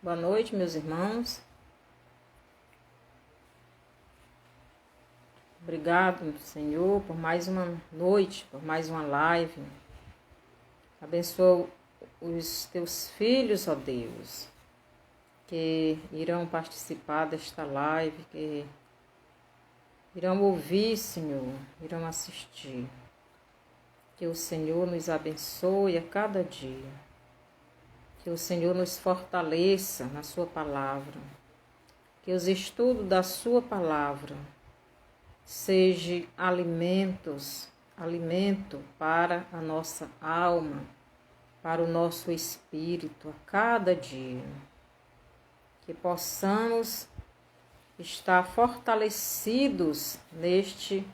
Boa noite, meus irmãos. Obrigado, Senhor, por mais uma noite, por mais uma live. Abençoa os teus filhos, ó Deus, que irão participar desta live, que irão ouvir, Senhor, irão assistir. Que o Senhor nos abençoe a cada dia. Que o Senhor nos fortaleça na sua palavra. Que os estudos da sua palavra seja alimento para a nossa alma, para o nosso espírito a cada dia. Que possamos estar fortalecidos neste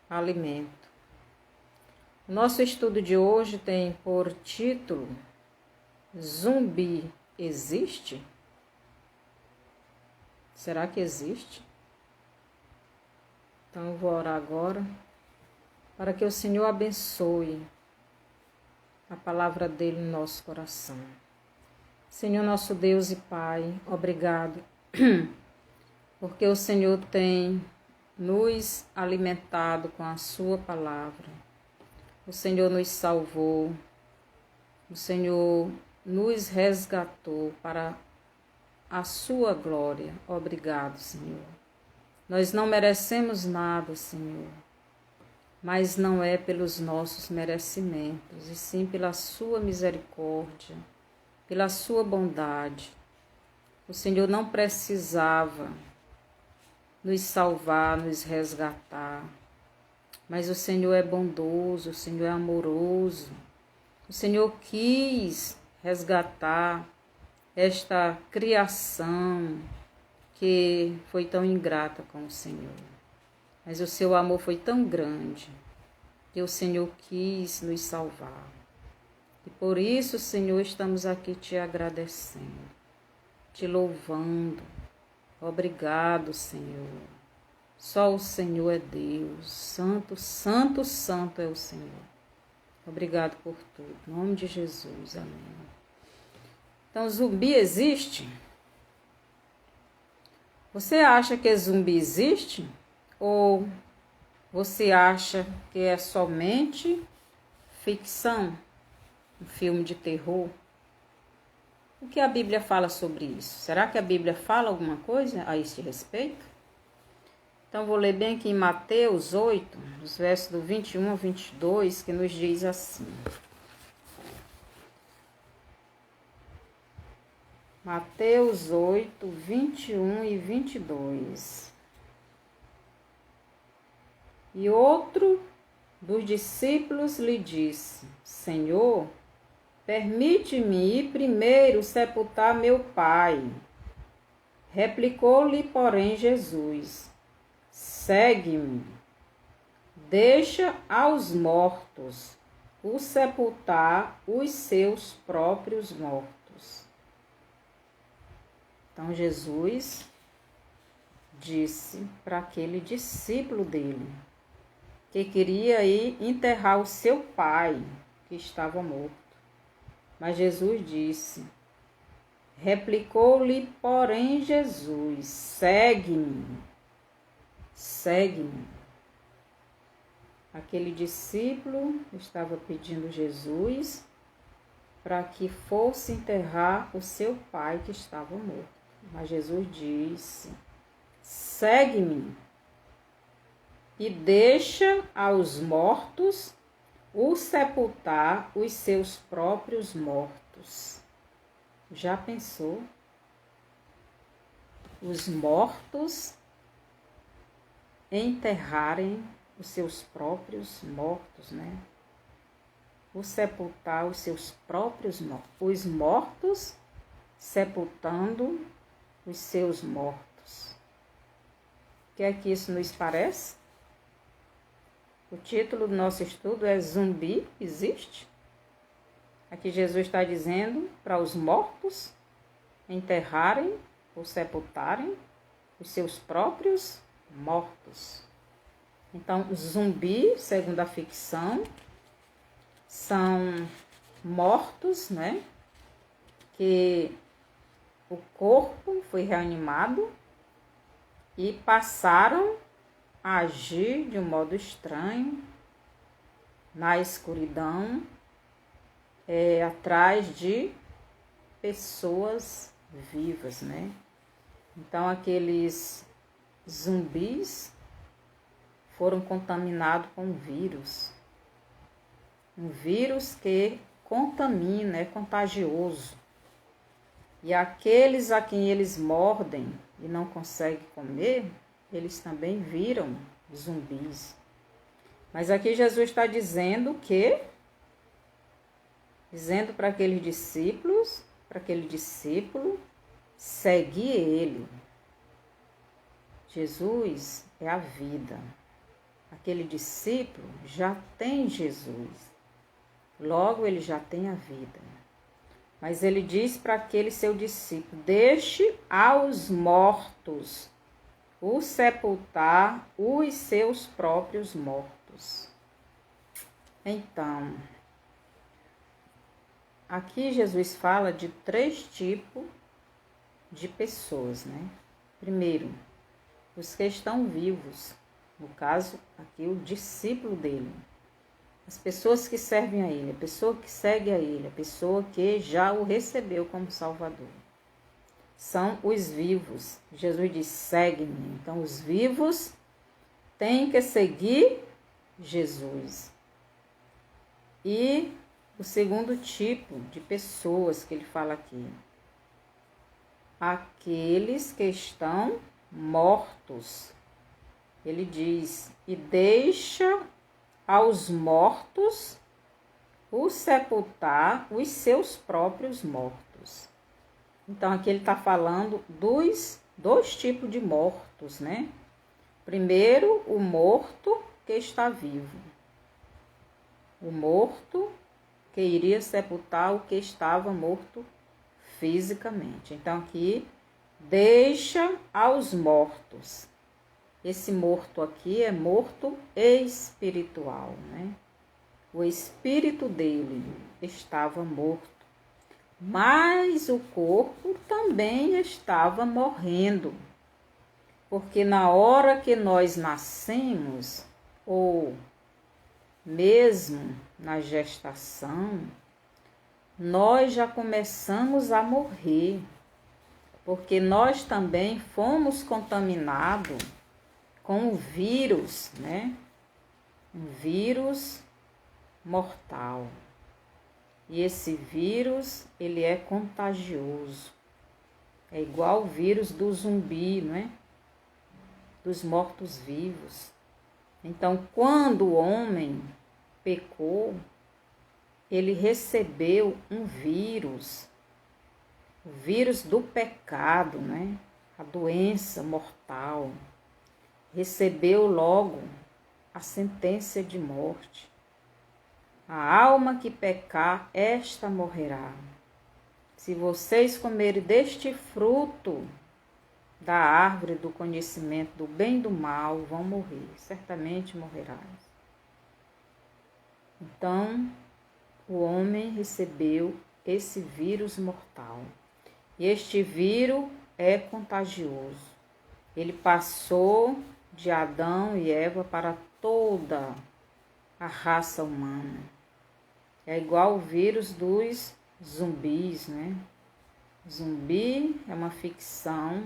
alimento. O nosso estudo de hoje tem por título: Zumbi existe? Será que existe? Então eu vou orar agora para que o Senhor abençoe a palavra dele no nosso coração. Senhor nosso Deus e Pai, obrigado porque o Senhor tem nos alimentado com a sua palavra. O Senhor nos salvou, o Senhor nos resgatou para a sua glória. Obrigado, Senhor. Nós não merecemos nada, Senhor, mas não é pelos nossos merecimentos, e sim pela sua misericórdia, pela sua bondade. O Senhor não precisava nos salvar, nos resgatar, mas o Senhor é bondoso, o Senhor é amoroso. O Senhor quis resgatar esta criação que foi tão ingrata com o Senhor. Mas o seu amor foi tão grande que o Senhor quis nos salvar. E por isso, Senhor, estamos aqui te agradecendo, te louvando. Obrigado, Senhor. Só o Senhor é Deus. Santo, santo, santo é o Senhor. Obrigado por tudo. Em nome de Jesus. Amém. Então, zumbi existe? Você acha que zumbi existe? Ou você acha que é somente ficção? Um filme de terror? O que a Bíblia fala sobre isso? Será que a Bíblia fala alguma coisa a este respeito? Então, vou ler bem aqui em Mateus 8, os versos do 21 ao 22, que nos diz assim. Mateus 8, 21 e 22. E outro dos discípulos lhe disse: Senhor, permite-me ir primeiro sepultar meu pai. Replicou-lhe, porém, Jesus: Segue-me, deixa aos mortos o sepultar os seus próprios mortos. Então Jesus disse para aquele discípulo dele que queria ir enterrar o seu pai que estava morto. Mas Jesus disse, replicou-lhe, porém, Jesus: segue-me, segue-me. Aquele discípulo estava pedindo Jesus para que fosse enterrar o seu pai que estava morto. Mas Jesus disse: segue-me e deixa aos mortos o sepultar os seus próprios mortos. Já pensou? Os mortos enterrarem os seus próprios mortos, né? O sepultar os seus próprios mortos. Os mortos sepultando os seus mortos. O que é que isso nos parece? O título do nosso estudo é Zumbi existe? Aqui Jesus está dizendo para os mortos enterrarem ou sepultarem os seus próprios mortos. Então, zumbi, segundo a ficção, são mortos, né? Que o corpo foi reanimado e passaram a agir de um modo estranho, na escuridão, atrás de pessoas vivas, né? Então, aqueles zumbis foram contaminados com um vírus que contamina, é contagioso. E aqueles a quem eles mordem e não conseguem comer, eles também viram zumbis. Mas aqui Jesus está dizendo para aquele discípulo, segue ele. Jesus é a vida. Aquele discípulo já tem Jesus. Logo, ele já tem a vida. Mas ele diz para aquele seu discípulo: deixe aos mortos o sepultar os seus próprios mortos. Então, aqui Jesus fala de 3 tipos de pessoas, né? Primeiro, os que estão vivos, no caso aqui o discípulo dele, as pessoas que servem a ele, a pessoa que segue a ele, a pessoa que já o recebeu como Salvador. São os vivos. Jesus diz: segue-me. Então, os vivos têm que seguir Jesus. E o segundo tipo de pessoas que ele fala aqui: aqueles que estão mortos. Ele diz: e deixa aos mortos o sepultar os seus próprios mortos. Então, aqui ele está falando dos 2 tipos de mortos, né? Primeiro, o morto que está vivo. O morto que iria sepultar o que estava morto fisicamente. Então, aqui, deixa aos mortos. Esse morto aqui é morto espiritual, né? O espírito dele estava morto, mas o corpo também estava morrendo. Porque na hora que nós nascemos, ou mesmo na gestação, nós já começamos a morrer, porque nós também fomos contaminados com o vírus, né? Um vírus mortal. E esse vírus, ele é contagioso. É igual o vírus do zumbi, não é? Dos mortos-vivos. Então, quando o homem pecou, ele recebeu um vírus, o vírus do pecado, né? A doença mortal. Recebeu logo a sentença de morte. A alma que pecar, esta morrerá. Se vocês comerem deste fruto da árvore do conhecimento do bem e do mal, vão morrer, certamente morrerás. Então, o homem recebeu esse vírus mortal. E este vírus é contagioso. Ele passou de Adão e Eva para toda a raça humana. É igual o vírus dos zumbis, né? Zumbi é uma ficção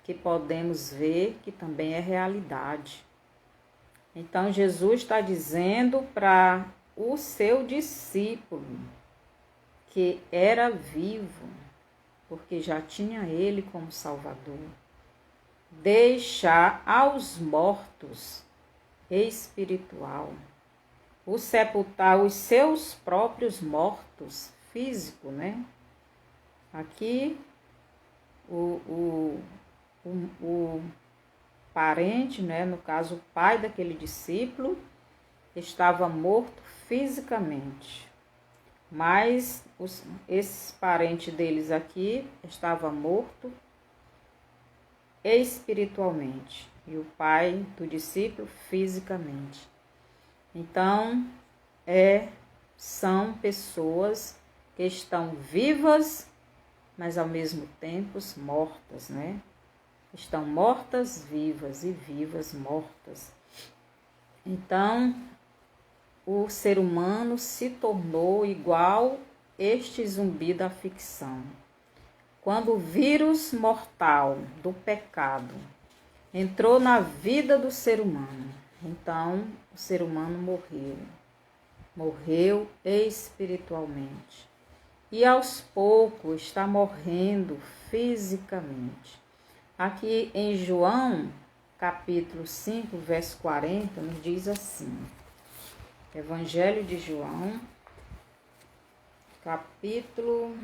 que podemos ver que também é realidade. Então, Jesus está dizendo para o seu discípulo, que era vivo, porque já tinha ele como Salvador, deixar aos mortos espiritual, o sepultar os seus próprios mortos físicos, né? Aqui o parente, né, no caso o pai daquele discípulo, estava morto fisicamente, mas esses parentes deles aqui estava morto espiritualmente e o pai do discípulo fisicamente. Então, são pessoas que estão vivas, mas ao mesmo tempo mortas, né? Estão mortas vivas e vivas mortas. Então, o ser humano se tornou igual este zumbi da ficção. Quando o vírus mortal do pecado entrou na vida do ser humano, então o ser humano morreu espiritualmente. E aos poucos está morrendo fisicamente. Aqui em João, capítulo 5, verso 40, nos diz assim. Evangelho de João, capítulo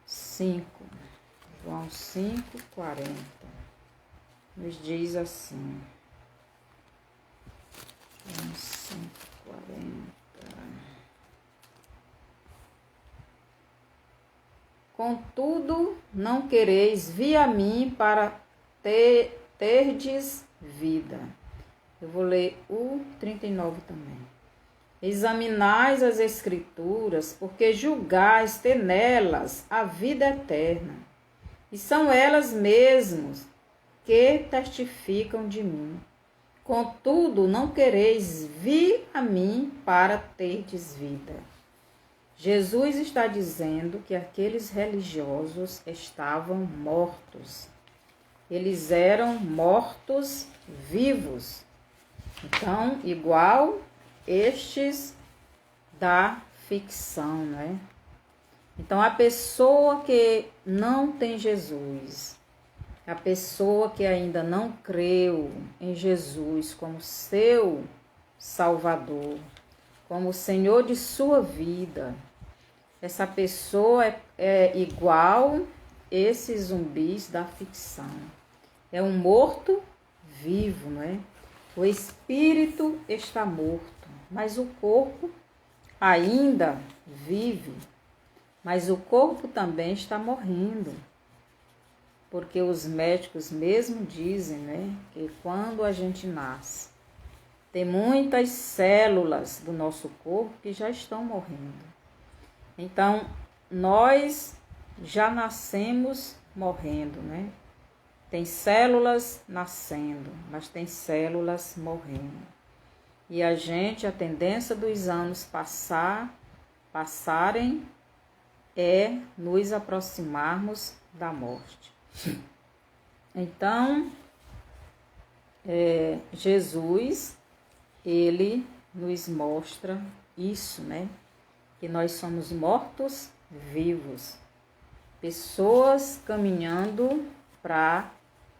5, João 5, 40, nos diz assim. João 5, 40. Contudo, não quereis vir a mim para terdes vida. Eu vou ler o 39 também. Examinais as Escrituras, porque julgais ter nelas a vida eterna. E são elas mesmas que testificam de mim. Contudo, não quereis vir a mim para terdes vida. Jesus está dizendo que aqueles religiosos estavam mortos. Eles eram mortos vivos. Então, igual estes da ficção, né? Então, a pessoa que não tem Jesus, a pessoa que ainda não creu em Jesus como seu Salvador, como o Senhor de sua vida, essa pessoa é igual esses zumbis da ficção. É um morto vivo, não é? O espírito está morto, mas o corpo ainda vive. Mas o corpo também está morrendo. Porque os médicos mesmo dizem, né, que quando a gente nasce, tem muitas células do nosso corpo que já estão morrendo. Então, nós já nascemos morrendo, né? Tem células nascendo, mas tem células morrendo. E a tendência dos anos passarem é nos aproximarmos da morte. Então, Jesus, ele nos mostra isso, né? Que nós somos mortos vivos, pessoas caminhando para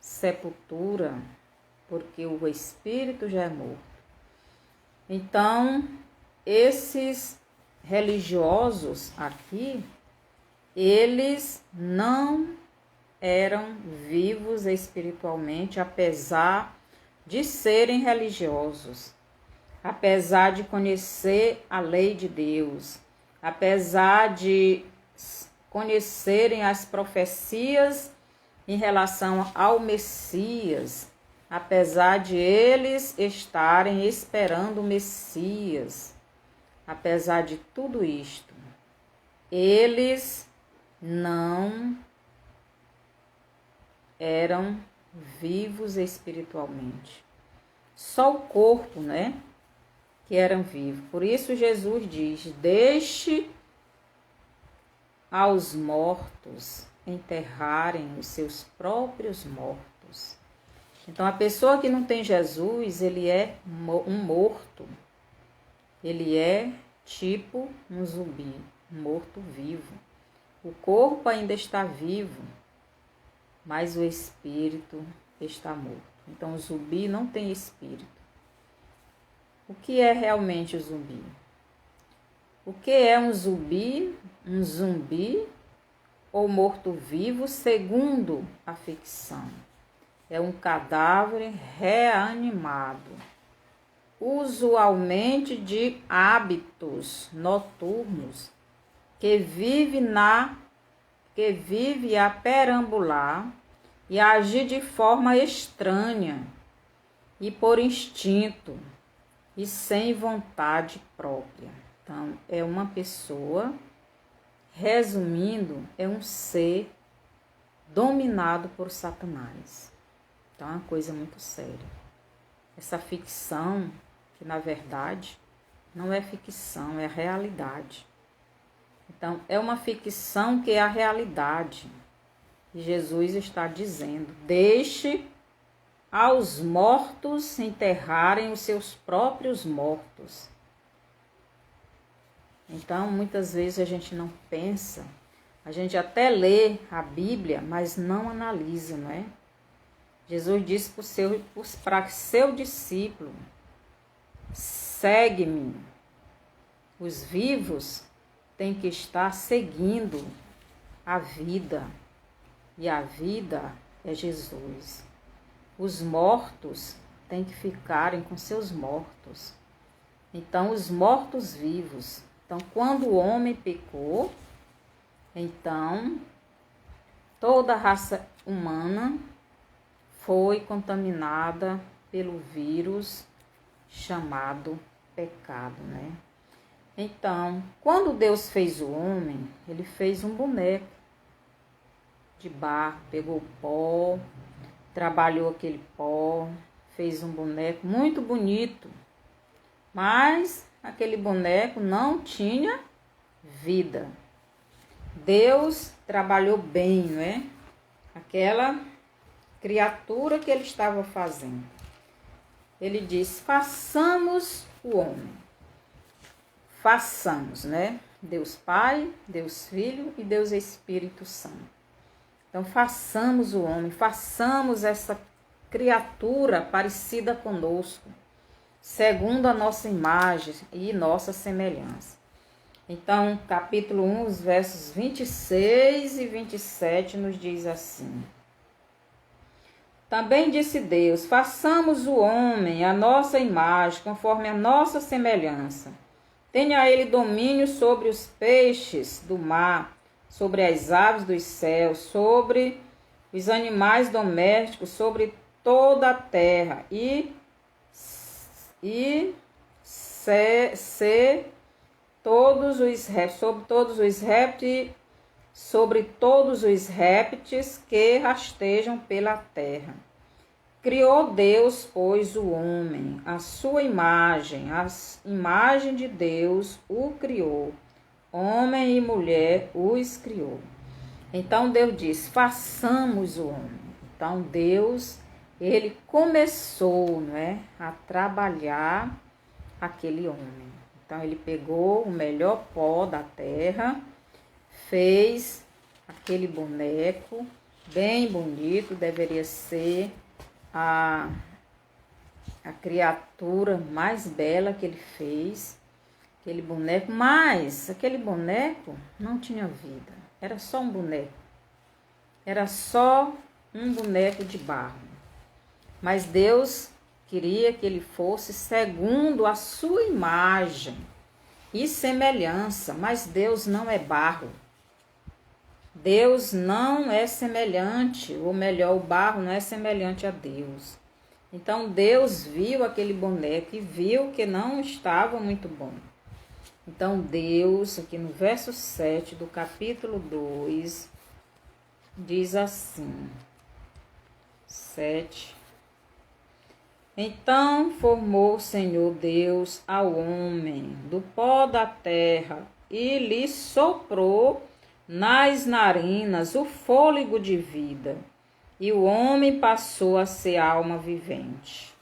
sepultura, porque o espírito já é morto. Então, esses religiosos aqui, eles não eram vivos espiritualmente, apesar de serem religiosos, apesar de conhecer a lei de Deus, apesar de conhecerem as profecias em relação ao Messias, apesar de eles estarem esperando o Messias, apesar de tudo isto, eles não eram vivos espiritualmente. Só o corpo, né, que eram vivos. Por isso Jesus diz: deixe aos mortos enterrarem os seus próprios mortos. Então, a pessoa que não tem Jesus, ele é um morto. Ele é tipo um zumbi, um morto vivo. O corpo ainda está vivo, mas o espírito está morto. Então, o zumbi não tem espírito. O que é realmente o zumbi? O que é um zumbi? Um zumbi ou morto-vivo, segundo a ficção? É um cadáver reanimado, usualmente de hábitos noturnos, que vive a perambular e a agir de forma estranha e por instinto e sem vontade própria. Então, é uma pessoa resumindo, é um ser dominado por Satanás. Então é uma coisa muito séria. Essa ficção, que na verdade não é ficção, é realidade. Então é uma ficção que é a realidade. E Jesus está dizendo: deixe aos mortos enterrarem os seus próprios mortos. Então, muitas vezes a gente não pensa, a gente até lê a Bíblia, mas não analisa, não é? Jesus disse para seu discípulo: segue-me. Os vivos têm que estar seguindo a vida, e a vida é Jesus. Os mortos têm que ficarem com seus mortos. Então, os mortos vivos. Então, quando o homem pecou, então toda a raça humana foi contaminada pelo vírus chamado pecado, né? Então, quando Deus fez o homem, ele fez um boneco de barro, pegou pó, trabalhou aquele pó, fez um boneco muito bonito, mas aquele boneco não tinha vida. Deus trabalhou bem, não é? Aquela criatura que ele estava fazendo. Ele diz: façamos o homem. Façamos, né? Deus Pai, Deus Filho e Deus Espírito Santo. Então, façamos o homem, façamos essa criatura parecida conosco, segundo a nossa imagem e nossa semelhança. Então, capítulo 1, os versos 26 e 27 nos diz assim: também disse Deus: façamos o homem à nossa imagem, conforme a nossa semelhança. Tenha ele domínio sobre os peixes do mar, sobre as aves dos céus, sobre os animais domésticos, sobre toda a terra sobre todos os répteis que rastejam pela terra. Criou Deus, pois, o homem, a sua imagem, a imagem de Deus o criou. Homem e mulher os criou. Então Deus diz: façamos o homem. Então Deus, ele começou, não é, a trabalhar aquele homem. Então ele pegou o melhor pó da terra, fez aquele boneco bem bonito, deveria ser a criatura mais bela que ele fez, aquele boneco, mas aquele boneco não tinha vida, era só um boneco, era só um boneco de barro. Mas Deus queria que ele fosse segundo a sua imagem e semelhança, mas Deus não é barro. Deus não é semelhante, ou melhor, o barro não é semelhante a Deus. Então Deus viu aquele boneco e viu que não estava muito bom. Então Deus, aqui no verso 7 do capítulo 2, diz assim, 7. Então formou o Senhor Deus ao homem do pó da terra e lhe soprou nas narinas o fôlego de vida, e o homem passou a ser alma vivente.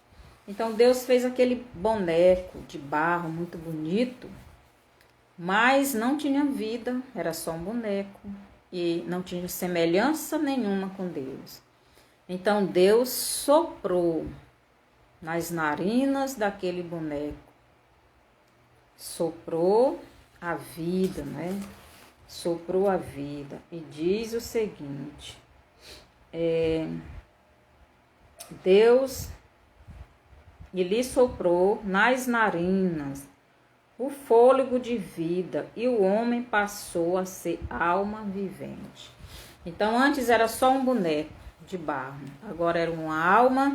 Então Deus fez aquele boneco de barro muito bonito, mas não tinha vida, era só um boneco e não tinha semelhança nenhuma com Deus. Então Deus soprou nas narinas daquele boneco, soprou a vida, né? Soprou a vida e diz o seguinte: Deus lhe soprou nas narinas o fôlego de vida e o homem passou a ser alma vivente. Então antes era só um boneco de barro, agora era uma alma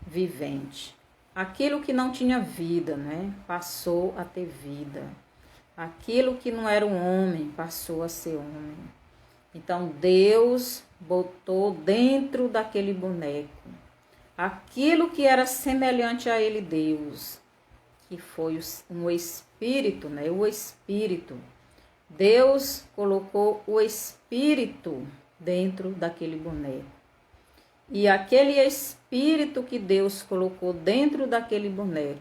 vivente. Aquilo que não tinha vida, né, passou a ter vida. Aquilo que não era um homem passou a ser homem. Então Deus botou dentro daquele boneco aquilo que era semelhante a ele, Deus, que foi um espírito, né? O espírito. Deus colocou o espírito dentro daquele boneco. E aquele espírito que Deus colocou dentro daquele boneco,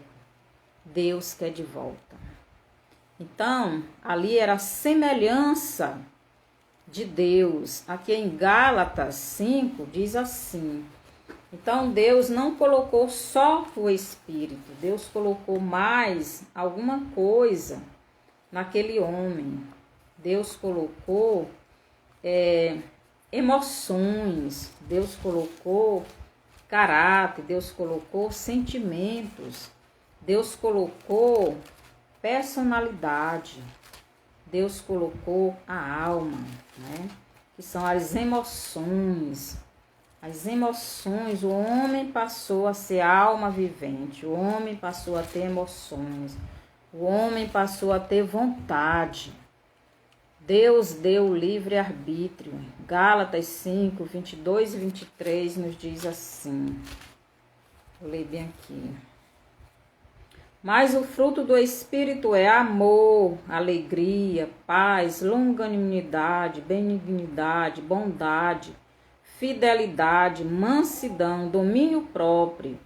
Deus quer de volta. Então, ali era a semelhança de Deus. Aqui em Gálatas 5 diz assim: então Deus não colocou só o Espírito, Deus colocou mais alguma coisa naquele homem. Deus colocou emoções, Deus colocou caráter, Deus colocou sentimentos, Deus colocou personalidade, Deus colocou a alma, né? Que são as emoções. As emoções, o homem passou a ser alma vivente, o homem passou a ter emoções, o homem passou a ter vontade. Deus deu livre-arbítrio. Gálatas 5, 22 e 23 nos diz assim. Vou ler bem aqui. Mas o fruto do Espírito é amor, alegria, paz, longanimidade, benignidade, bondade, fidelidade, mansidão, domínio próprio.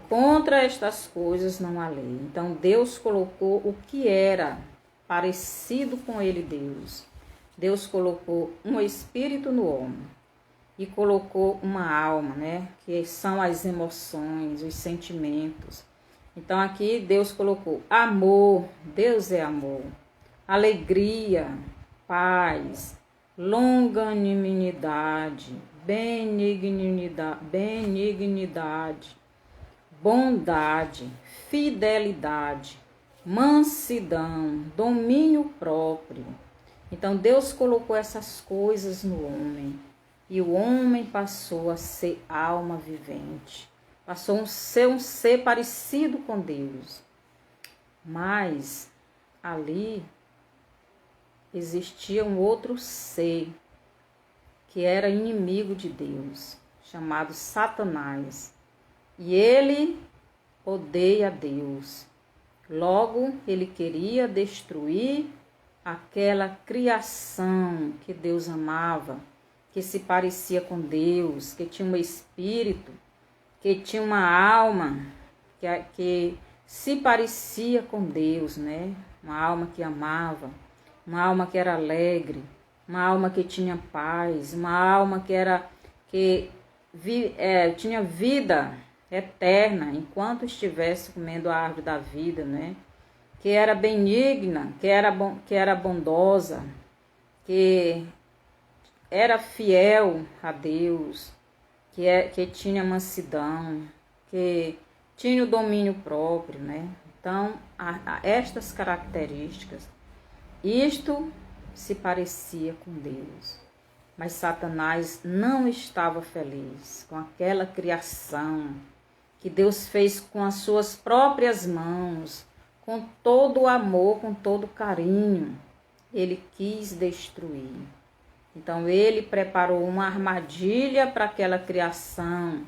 Contra estas coisas não há lei. Então Deus colocou o que era parecido com ele, Deus. Deus colocou um espírito no homem e colocou uma alma, né? Que são as emoções, os sentimentos. Então aqui Deus colocou amor, Deus é amor, alegria, paz, longanimidade, benignidade, bondade, fidelidade, mansidão, domínio próprio. Então Deus colocou essas coisas no homem e o homem passou a ser alma vivente, passou a ser um ser parecido com Deus. Mas ali existia um outro ser que era inimigo de Deus, chamado Satanás. E ele odeia Deus. Logo, ele queria destruir aquela criação que Deus amava, que se parecia com Deus, que tinha um espírito, que tinha uma alma, que se parecia com Deus, né? Uma alma que amava, uma alma que era alegre, uma alma que tinha paz, uma alma que tinha vida eterna enquanto estivesse comendo a árvore da vida, né? Que era benigna, que era bondosa, que era fiel a Deus, que tinha mansidão, que tinha o domínio próprio, né? Então, estas características, isto se parecia com Deus. Mas Satanás não estava feliz com aquela criação que Deus fez com as suas próprias mãos, com todo o amor, com todo o carinho. Ele quis destruir. Então ele preparou uma armadilha para aquela criação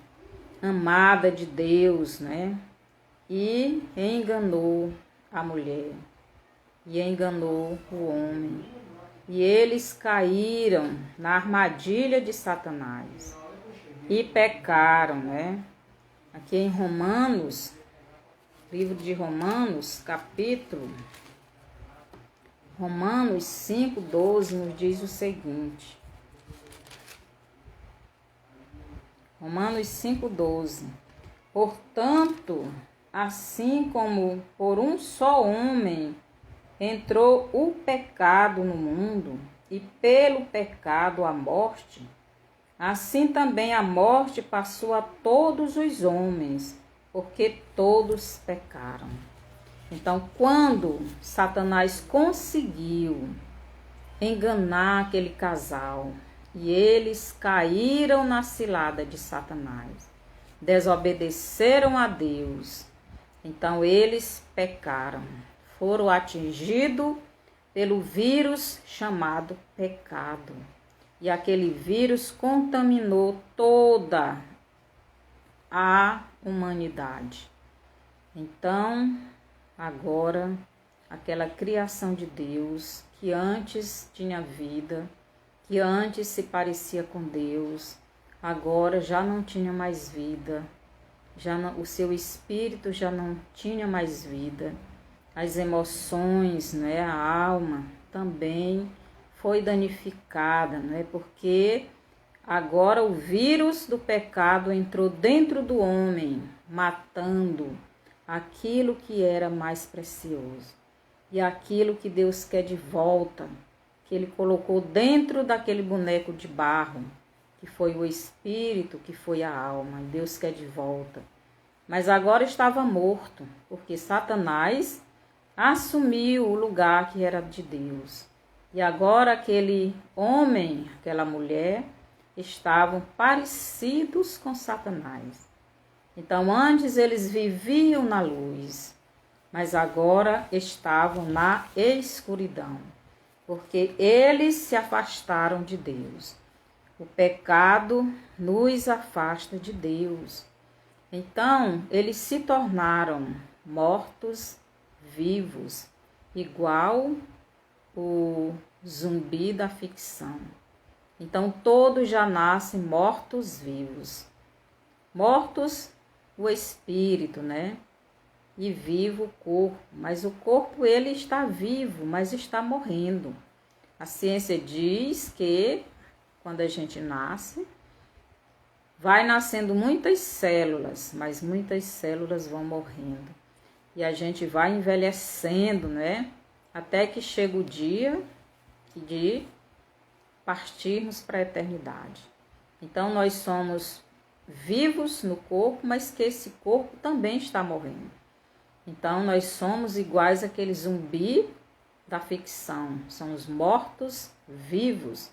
amada de Deus, né? E enganou a mulher, e enganou o homem. E eles caíram na armadilha de Satanás e pecaram, né? Aqui em Romanos, livro de Romanos, Romanos 5:12 nos diz o seguinte. Romanos 5:12. Portanto, assim como por um só homem entrou o pecado no mundo, e pelo pecado a morte, assim também a morte passou a todos os homens, porque todos pecaram. Então, quando Satanás conseguiu enganar aquele casal, e eles caíram na cilada de Satanás, desobedeceram a Deus, então eles pecaram. Foram atingidos pelo vírus chamado pecado. E aquele vírus contaminou toda a humanidade. Então, agora, aquela criação de Deus, que antes tinha vida, que antes se parecia com Deus, agora já não tinha mais vida, o seu espírito já não tinha mais vida, as emoções, né, a alma também foi danificada, né, porque agora o vírus do pecado entrou dentro do homem, matando aquilo que era mais precioso e aquilo que Deus quer de volta, que Ele colocou dentro daquele boneco de barro, que foi o espírito, que foi a alma, Deus quer de volta. Mas agora estava morto, porque Satanás assumiu o lugar que era de Deus. E agora aquele homem, aquela mulher, estavam parecidos com Satanás. Então antes eles viviam na luz, mas agora estavam na escuridão, porque eles se afastaram de Deus. O pecado nos afasta de Deus. Então, eles se tornaram mortos vivos, igual o zumbi da ficção. Então, todos já nascem mortos vivos. Mortos o espírito, né? E vivo o corpo. Mas o corpo, ele está vivo, mas está morrendo. A ciência diz que quando a gente nasce, vai nascendo muitas células, mas muitas células vão morrendo. E a gente vai envelhecendo, né? Até que chega o dia de partirmos para a eternidade. Então, nós somos vivos no corpo, mas que esse corpo também está morrendo. Então, nós somos iguais àquele zumbi da ficção. São os mortos vivos.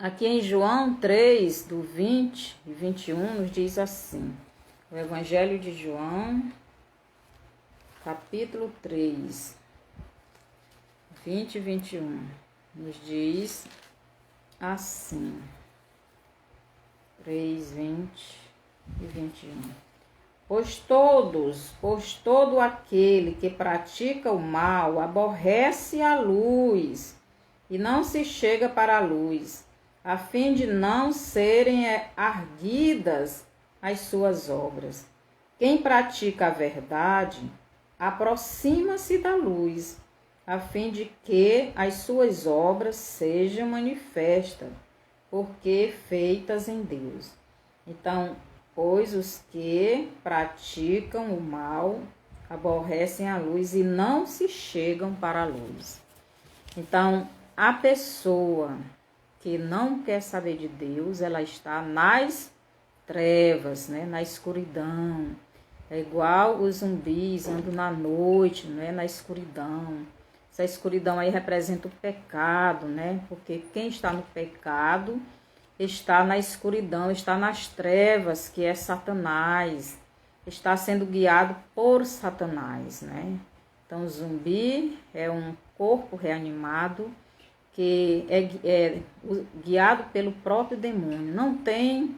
Aqui em João 3, do 20 e 21, nos diz assim, o Evangelho de João, capítulo 3, 20 e 21, nos diz assim, 3, 20 e 21. Pois todo aquele que pratica o mal aborrece a luz e não se chega para a luz, a fim de não serem arguidas as suas obras. Quem pratica a verdade aproxima-se da luz, a fim de que as suas obras sejam manifestas, porque feitas em Deus. Então, pois os que praticam o mal aborrecem a luz e não se chegam para a luz. Então, a pessoa que não quer saber de Deus, ela está nas trevas, né? Na escuridão. É igual os zumbis andam na noite, né? Na escuridão. Essa escuridão aí representa o pecado, né? Porque quem está no pecado está na escuridão, está nas trevas, que é Satanás. Está sendo guiado por Satanás, né? Então, o zumbi é um corpo reanimado que é guiado pelo próprio demônio. Não tem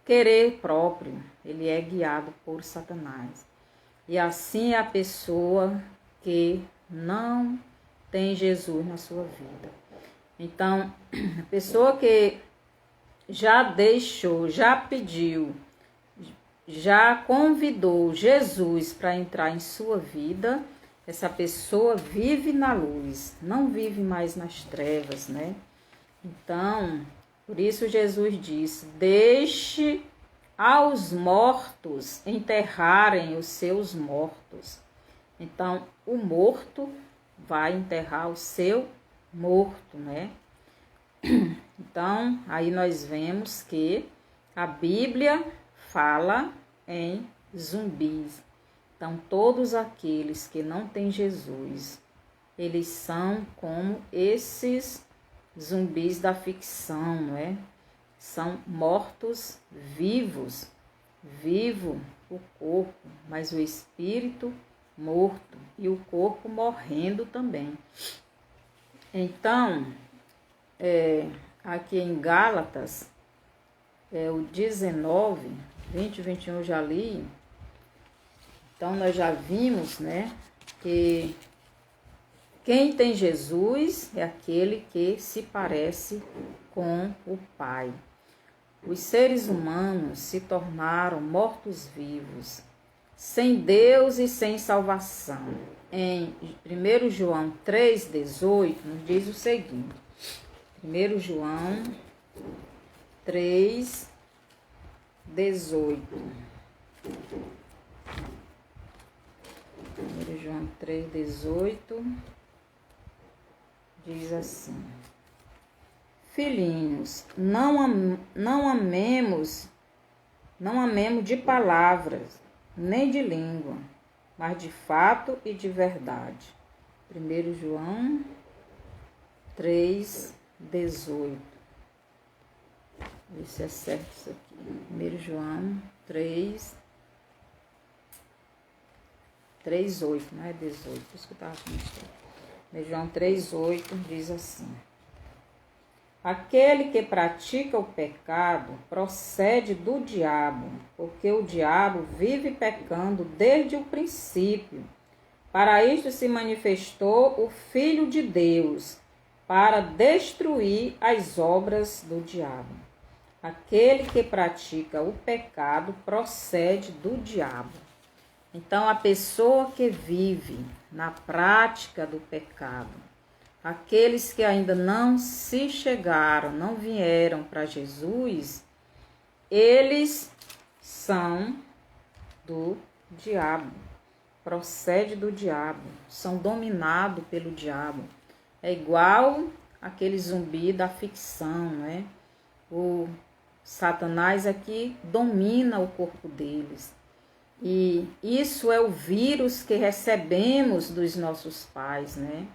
querer próprio. Ele é guiado por Satanás. E assim é a pessoa que não tem Jesus na sua vida. Então, a pessoa que já deixou, já pediu, já convidou Jesus para entrar em sua vida, essa pessoa vive na luz, não vive mais nas trevas, né? Então, por isso Jesus disse, deixe aos mortos enterrarem os seus mortos. Então, o morto vai enterrar o seu morto, né? Então, aí nós vemos que a Bíblia fala em zumbis. Então, todos aqueles que não têm Jesus, eles são como esses zumbis da ficção, não é? São mortos vivos, vivo o corpo, mas o espírito morto e o corpo morrendo também. Então, aqui em Gálatas, o 19, 20 e 21 eu já li. Então, nós já vimos, né, que quem tem Jesus é aquele que se parece com o Pai. Os seres humanos se tornaram mortos-vivos, sem Deus e sem salvação. Em 1 João 3,18 nos diz o seguinte. 1 João 3,18. 1 João 3,18 diz assim: Filhinhos, não amemos de palavras, nem de língua, mas de fato e de verdade. 1 João 3,18. Ver se é certo isso aqui. 1 João 3,8, não é 18, por isso que eu estava mostrando. 1 João 3,8 diz assim: Aquele que pratica o pecado procede do diabo, porque o diabo vive pecando desde o princípio. Para isto se manifestou o Filho de Deus, para destruir as obras do diabo. Aquele que pratica o pecado procede do diabo. Então, a pessoa que vive na prática do pecado, aqueles que ainda não se chegaram, não vieram para Jesus, eles são do diabo, procede do diabo, são dominados pelo diabo. É igual aquele zumbi da ficção, né? O Satanás aqui domina o corpo deles. E isso é o vírus que recebemos dos nossos pais, né?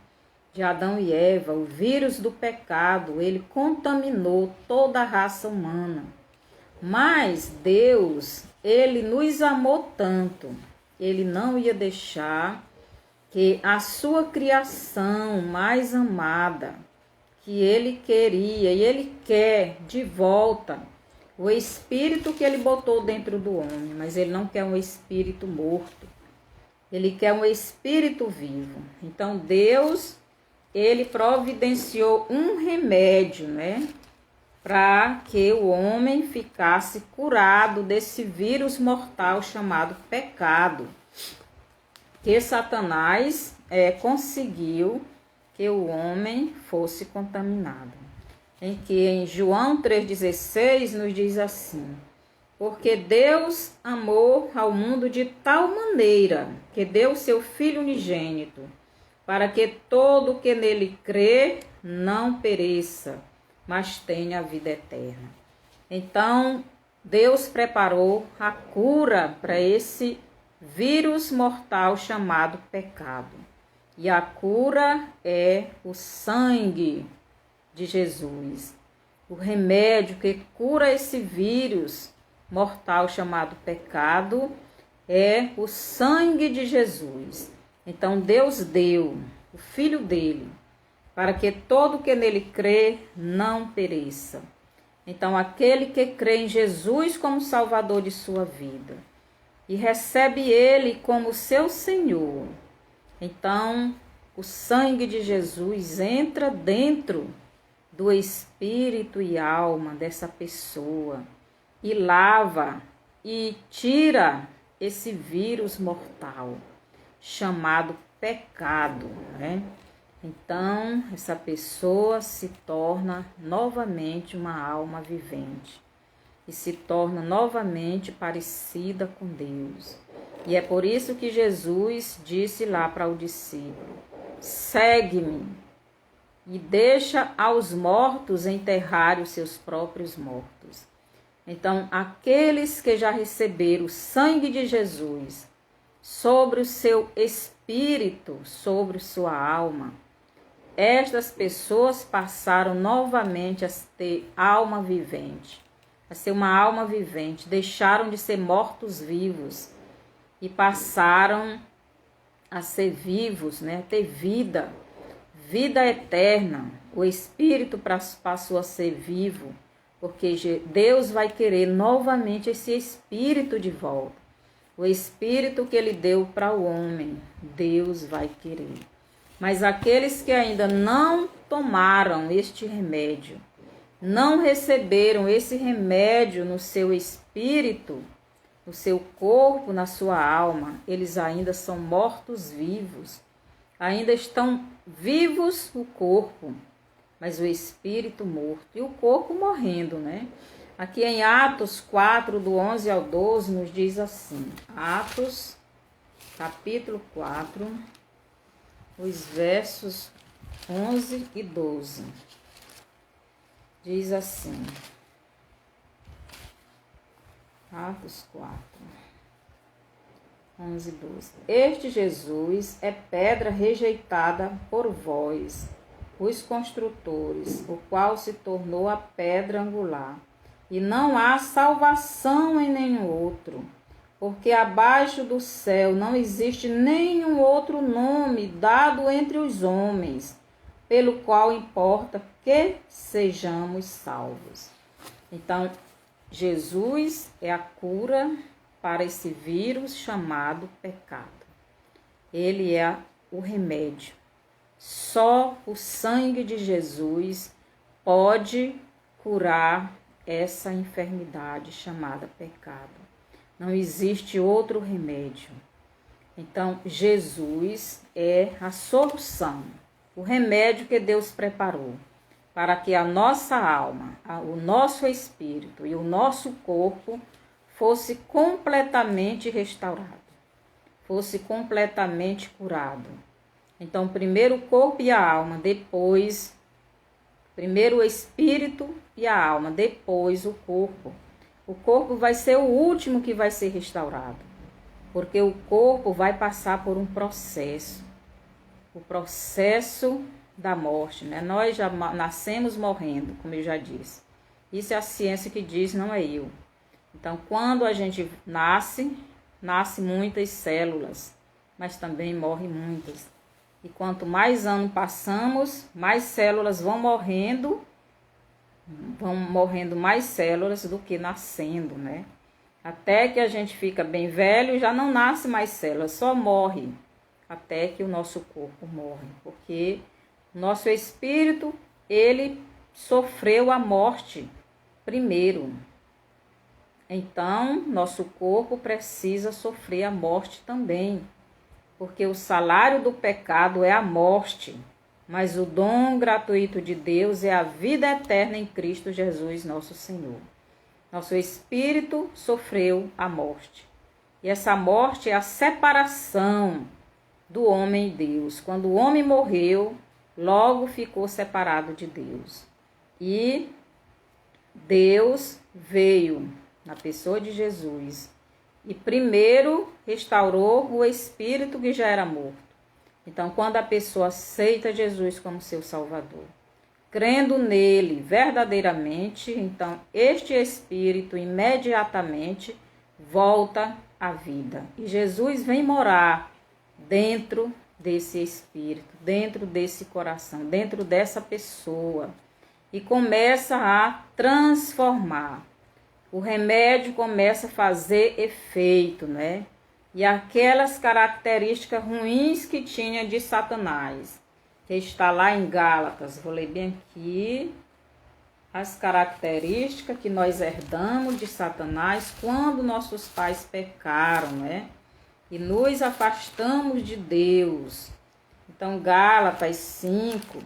De Adão e Eva, o vírus do pecado, ele contaminou toda a raça humana. Mas Deus, ele nos amou tanto, ele não ia deixar que a sua criação mais amada, que ele queria e ele quer de volta, o espírito que ele botou dentro do homem, mas ele não quer um espírito morto, ele quer um espírito vivo. Então Deus, ele providenciou um remédio, né, para que o homem ficasse curado desse vírus mortal chamado pecado, que Satanás conseguiu que o homem fosse contaminado. Em João 3,16 nos diz assim: Porque Deus amou ao mundo de tal maneira que deu seu Filho unigênito, para que todo que nele crê não pereça, mas tenha a vida eterna. Então, Deus preparou a cura para esse vírus mortal chamado pecado. E a cura é o sangue de Jesus. O remédio que cura esse vírus mortal chamado pecado é o sangue de Jesus. Então Deus deu o Filho dele para que todo que nele crê não pereça. Então aquele que crê em Jesus como Salvador de sua vida e recebe ele como seu Senhor, então o sangue de Jesus entra dentro do espírito e alma dessa pessoa e lava e tira esse vírus mortal chamado pecado, né? Então essa pessoa se torna novamente uma alma vivente e se torna novamente parecida com Deus. E é por isso que Jesus disse lá para o discípulo: segue-me e deixa aos mortos enterrarem os seus próprios mortos. Então, aqueles que já receberam o sangue de Jesus sobre o seu espírito, sobre sua alma, estas pessoas passaram novamente a ter alma vivente, a ser uma alma vivente, deixaram de ser mortos-vivos e passaram a ser vivos, né? A ter vida, vida eterna. O Espírito passou a ser vivo, porque Deus vai querer novamente esse Espírito de volta. O Espírito que Ele deu para o homem, Deus vai querer. Mas aqueles que ainda não tomaram este remédio, não receberam esse remédio no seu espírito, no seu corpo, na sua alma, eles ainda são mortos-vivos. Ainda estão vivos o corpo, mas o espírito morto e o corpo morrendo, né? Aqui em Atos 4, do 11 ao 12, nos diz assim, Atos, capítulo 4, os versos 11 e 12. Diz assim, Atos 4, 11 e 12. Este Jesus é pedra rejeitada por vós, os construtores, o qual se tornou a pedra angular. E não há salvação em nenhum outro, porque abaixo do céu não existe nenhum outro nome dado entre os homens, pelo qual importa que sejamos salvos. Então, Jesus é a cura para esse vírus chamado pecado. Ele é o remédio. Só o sangue de Jesus pode curar essa enfermidade chamada pecado. Não existe outro remédio. Então, Jesus é a solução, o remédio que Deus preparou para que a nossa alma, o nosso espírito e o nosso corpo fosse completamente restaurado, fosse completamente curado. Então, primeiro o corpo e a alma, depois, primeiro o espírito e a alma, depois o corpo. O corpo vai ser o último que vai ser restaurado, porque o corpo vai passar por um processo, o processo da morte, né? Nós já nascemos morrendo, como eu já disse. Isso é a ciência que diz, não é eu. Então, quando a gente nasce muitas células, mas também morrem muitas. E quanto mais anos passamos, mais células vão morrendo mais células do que nascendo, né? Até que a gente fica bem velho, já não nasce mais células, só morre. Até que o nosso corpo morre, porque o nosso espírito, ele sofreu a morte primeiro. Então, nosso corpo precisa sofrer a morte também, porque o salário do pecado é a morte, mas o dom gratuito de Deus é a vida eterna em Cristo Jesus, nosso Senhor. Nosso espírito sofreu a morte, e essa morte é a separação do homem e Deus. Quando o homem morreu, logo ficou separado de Deus. E Deus veio na pessoa de Jesus e primeiro restaurou o espírito que já era morto. Então, quando a pessoa aceita Jesus como seu Salvador, crendo nele verdadeiramente, então este espírito imediatamente volta à vida. E Jesus vem morar dentro desse espírito, dentro desse coração, dentro dessa pessoa, e começa a transformar. O remédio começa a fazer efeito, né? E aquelas características ruins que tinha de Satanás, que está lá em Gálatas, vou ler bem aqui, as características que nós herdamos de Satanás quando nossos pais pecaram, né? E nos afastamos de Deus. Então, Gálatas 5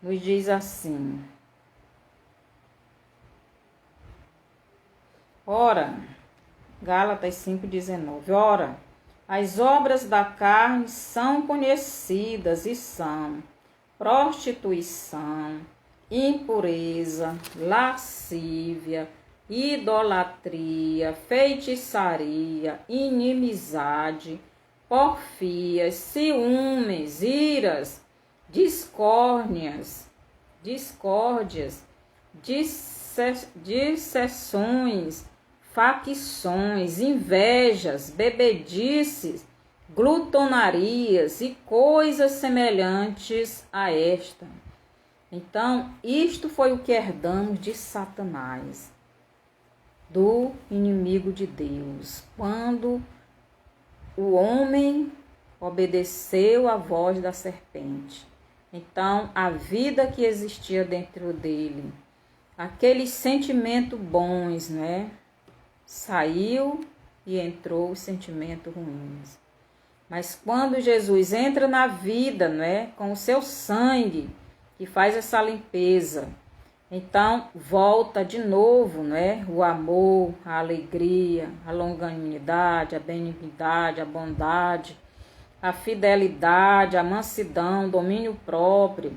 nos diz assim: ora, Gálatas 5,19, ora, as obras da carne são conhecidas e são prostituição, impureza, lascívia, idolatria, feitiçaria, inimizade, porfias, ciúmes, iras, discórdias, dissensões, facções, invejas, bebedices, glutonarias e coisas semelhantes a esta. Então, isto foi o que herdamos de Satanás, do inimigo de Deus, quando o homem obedeceu à voz da serpente. Então, a vida que existia dentro dele, aqueles sentimentos bons, né? Saiu e entrou os sentimentos ruins. Mas quando Jesus entra na vida, né? Com o seu sangue, que faz essa limpeza, então volta de novo, né? O amor, a alegria, a longanimidade, a benignidade, a bondade, a fidelidade, a mansidão, o domínio próprio.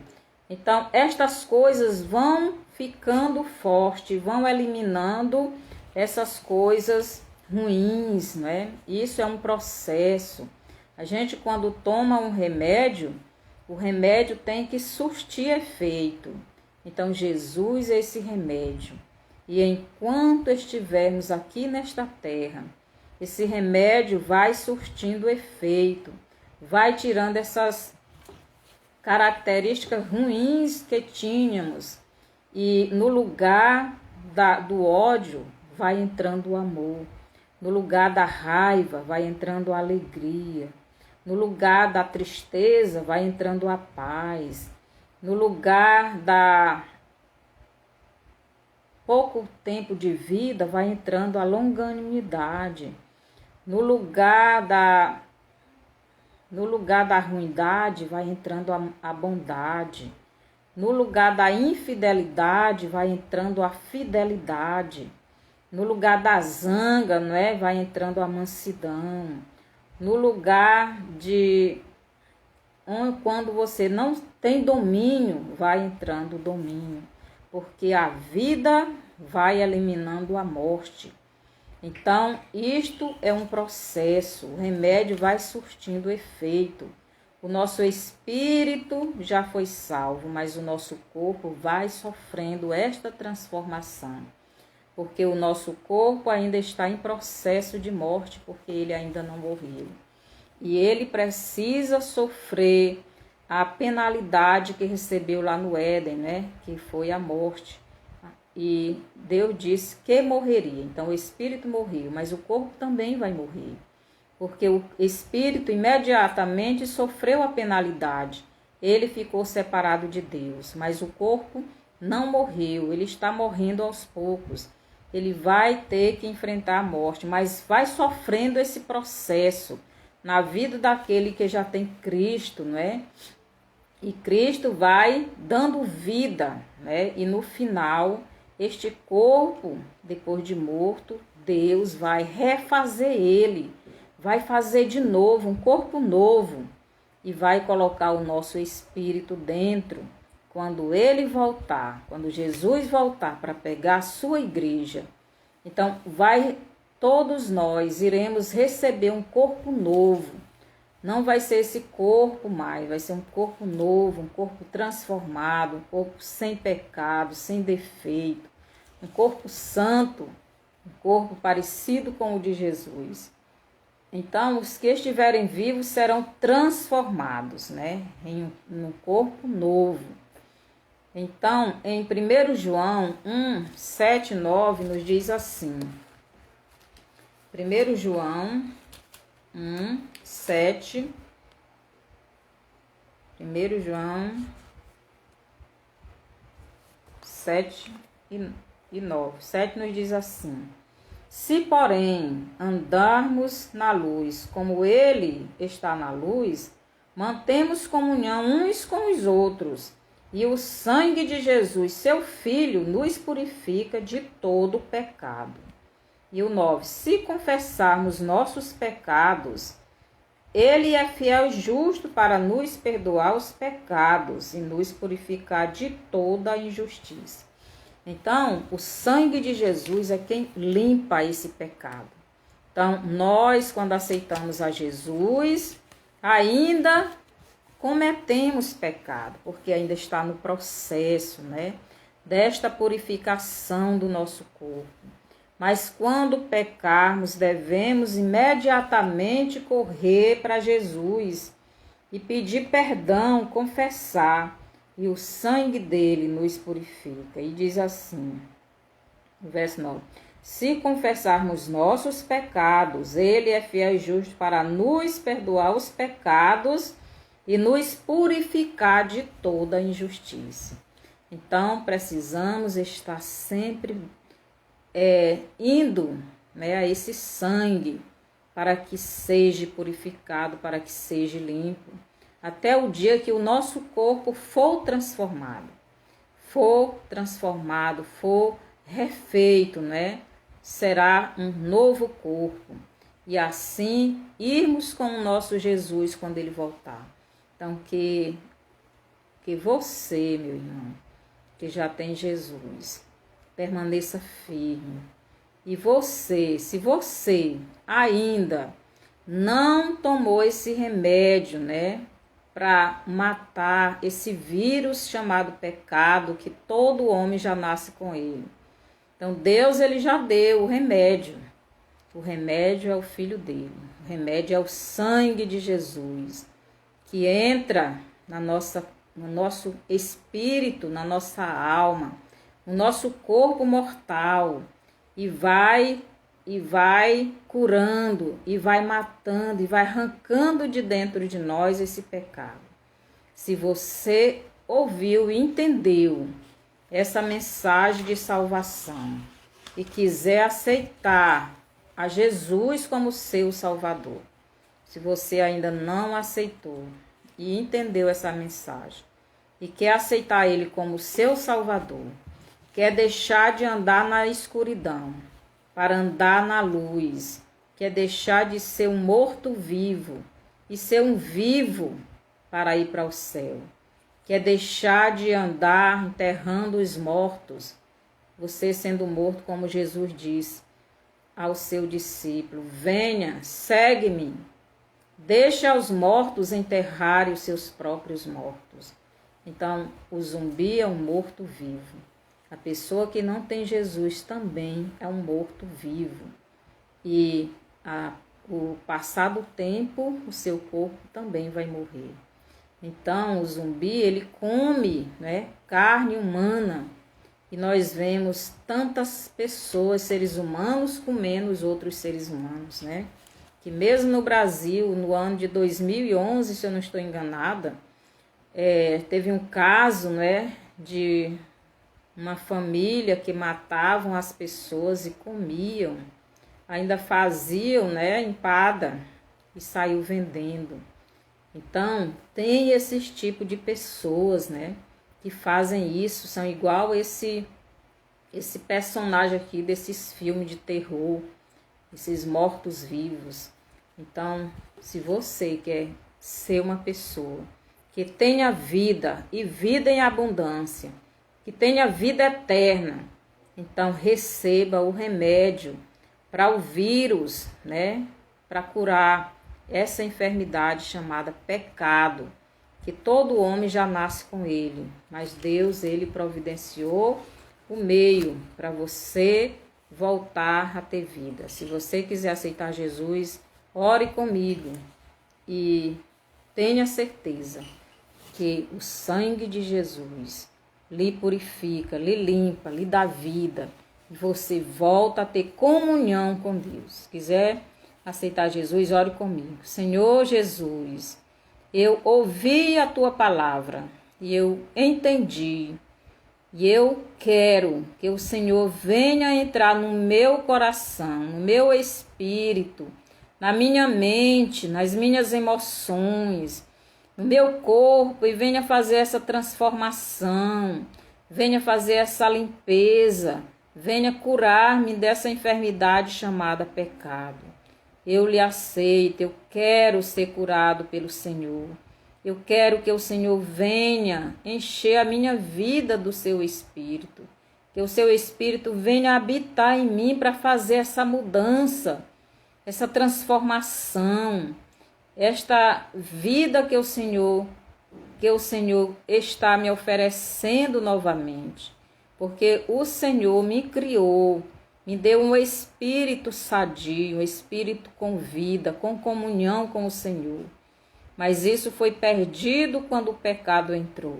Então, estas coisas vão ficando fortes, vão eliminando essas coisas ruins, né? Isso é um processo. A gente, quando toma um remédio, o remédio tem que surtir efeito. Então, Jesus é esse remédio. E enquanto estivermos aqui nesta terra, esse remédio vai surtindo efeito, vai tirando essas características ruins que tínhamos. E no lugar do ódio, vai entrando o amor. No lugar da raiva, vai entrando a alegria. No lugar da tristeza, vai entrando a paz. No lugar da pouco tempo de vida, vai entrando a longanimidade. No lugar da ruindade, vai entrando a bondade. No lugar da infidelidade, vai entrando a fidelidade. No lugar da zanga, não é? Vai entrando a mansidão. No lugar de quando você não tem domínio, vai entrando o domínio, porque a vida vai eliminando a morte. Então, isto é um processo, o remédio vai surtindo efeito. O nosso espírito já foi salvo, mas o nosso corpo vai sofrendo esta transformação, porque o nosso corpo ainda está em processo de morte, porque ele ainda não morreu. E ele precisa sofrer a penalidade que recebeu lá no Éden, né? Que foi a morte. E Deus disse que morreria. Então o espírito morreu, mas o corpo também vai morrer. Porque o espírito imediatamente sofreu a penalidade. Ele ficou separado de Deus, mas o corpo não morreu. Ele está morrendo aos poucos. Ele vai ter que enfrentar a morte, mas vai sofrendo esse processo na vida daquele que já tem Cristo, não é? E Cristo vai dando vida, né? E no final, este corpo, depois de morto, Deus vai refazer ele, vai fazer de novo, um corpo novo, e vai colocar o nosso espírito dentro. Quando ele voltar, quando Jesus voltar para pegar a sua igreja, então todos nós iremos receber um corpo novo. Não vai ser esse corpo mais, vai ser um corpo novo, um corpo transformado, um corpo sem pecado, sem defeito, um corpo santo, um corpo parecido com o de Jesus. Então, os que estiverem vivos serão transformados, né, em um corpo novo. Então, em 1 João 1, 7, 9, nos diz assim. 1 João 1, 7. 1 João 7 e 9. 7 nos diz assim. Se, porém, andarmos na luz, como ele está na luz, mantemos comunhão uns com os outros, e o sangue de Jesus, seu Filho, nos purifica de todo pecado. E o 9, se confessarmos nossos pecados, ele é fiel e justo para nos perdoar os pecados e nos purificar de toda a injustiça. Então, o sangue de Jesus é quem limpa esse pecado. Então, nós, quando aceitamos a Jesus, ainda cometemos pecado, porque ainda está no processo, né, desta purificação do nosso corpo. mas quando pecarmos, devemos imediatamente correr para Jesus e pedir perdão, confessar, e o sangue dele nos purifica. E diz assim, verso 9: se confessarmos nossos pecados, ele é fiel e justo para nos perdoar os pecados e nos purificar de toda injustiça. Então, precisamos estar sempre indo, né, a esse sangue para que seja purificado, para que seja limpo, até o dia que o nosso corpo for transformado, for refeito, né? Será um novo corpo. E assim irmos com o nosso Jesus quando ele voltar. Então, que você, meu irmão, que já tem Jesus, permaneça firme. E você, se você ainda não tomou esse remédio, né, para matar esse vírus chamado pecado, que todo homem já nasce com ele. Então, Deus, ele já deu o remédio. O remédio é o Filho dele. O remédio é o sangue de Jesus, que entra no nosso espírito, na nossa alma, no nosso corpo mortal, e vai curando, e vai matando, e vai arrancando de dentro de nós esse pecado. Se você ouviu e entendeu essa mensagem de salvação e quiser aceitar a Jesus como seu Salvador, se você ainda não aceitou e entendeu essa mensagem e quer aceitar Ele como seu Salvador, quer deixar de andar na escuridão para andar na luz, quer deixar de ser um morto-vivo e ser um vivo para ir para o céu, quer deixar de andar enterrando os mortos, você sendo morto, como Jesus disse ao seu discípulo: venha, segue-me, deixa os mortos enterrarem os seus próprios mortos. Então, o zumbi é um morto-vivo. A pessoa que não tem Jesus também é um morto-vivo. E o passar do tempo, o seu corpo também vai morrer. Então, o zumbi, ele come, né, carne humana. E nós vemos tantas pessoas, seres humanos, comendo os outros seres humanos, né? Que mesmo no Brasil, no ano de 2011, se eu não estou enganada, teve um caso, né, de uma família que matavam as pessoas e comiam, ainda faziam, né, empada e saiu vendendo. Então, tem esses tipos de pessoas, né, que fazem isso, são igual esse personagem aqui desses filmes de terror, esses mortos-vivos. Então, se você quer ser uma pessoa que tenha vida e vida em abundância, que tenha vida eterna, então receba o remédio para o vírus, né, para curar essa enfermidade chamada pecado, que todo homem já nasce com ele, mas Deus, ele providenciou o meio para você voltar a ter vida. Se você quiser aceitar Jesus, ore comigo e tenha certeza que o sangue de Jesus lhe purifica, lhe limpa, lhe dá vida, e você volta a ter comunhão com Deus. Se quiser aceitar Jesus, ore comigo. Senhor Jesus, eu ouvi a tua palavra e eu entendi. E eu quero que o Senhor venha entrar no meu coração, no meu espírito, na minha mente, nas minhas emoções, no meu corpo, e venha fazer essa transformação, venha fazer essa limpeza, venha curar-me dessa enfermidade chamada pecado. Eu lhe aceito, eu quero ser curado pelo Senhor. Eu quero que o Senhor venha encher a minha vida do seu Espírito. Que o seu Espírito venha habitar em mim para fazer essa mudança, essa transformação, esta vida que o Senhor está me oferecendo novamente. Porque o Senhor me criou Me deu um espírito sadio, um espírito com vida, com comunhão com o Senhor. Mas isso foi perdido quando o pecado entrou.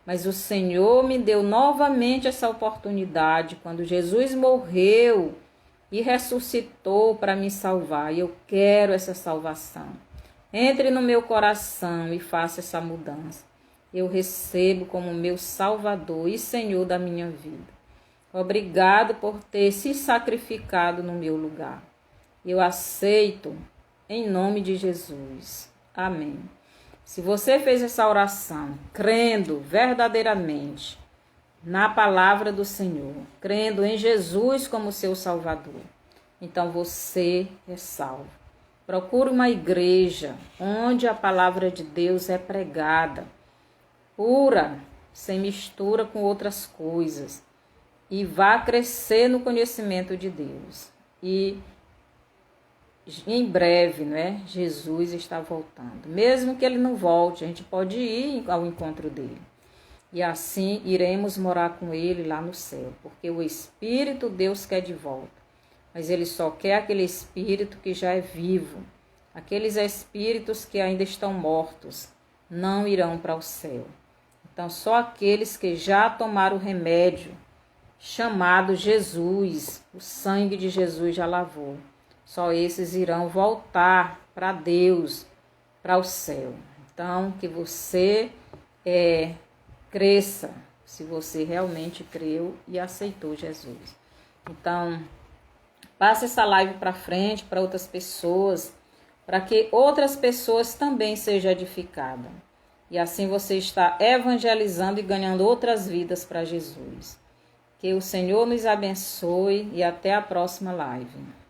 Mas o Senhor me deu novamente essa oportunidade quando Jesus morreu e ressuscitou para me salvar. E eu quero essa salvação. Entre no meu coração e faça essa mudança. Eu recebo como meu Salvador e Senhor da minha vida. Obrigado por ter se sacrificado no meu lugar. Eu aceito em nome de Jesus. Amém. Se você fez essa oração crendo verdadeiramente na palavra do Senhor, crendo em Jesus como seu Salvador, então você é salvo. Procure uma igreja onde a palavra de Deus é pregada, pura, sem mistura com outras coisas, e vá crescer no conhecimento de Deus. E em breve, Jesus está voltando. Mesmo que ele não volte, a gente pode ir ao encontro dele. E assim iremos morar com ele lá no céu, porque o Espírito Deus quer de volta. Mas ele só quer aquele Espírito que já é vivo. Aqueles Espíritos que ainda estão mortos não irão para o céu. Então só aqueles que já tomaram o remédio chamado Jesus, o sangue de Jesus já lavou. Só esses irão voltar para Deus, para o céu. Então, que você cresça, se você realmente creu e aceitou Jesus. Então, passe essa live para frente, para outras pessoas, para que outras pessoas também sejam edificadas. E assim você está evangelizando e ganhando outras vidas para Jesus. Que o Senhor nos abençoe e até a próxima live.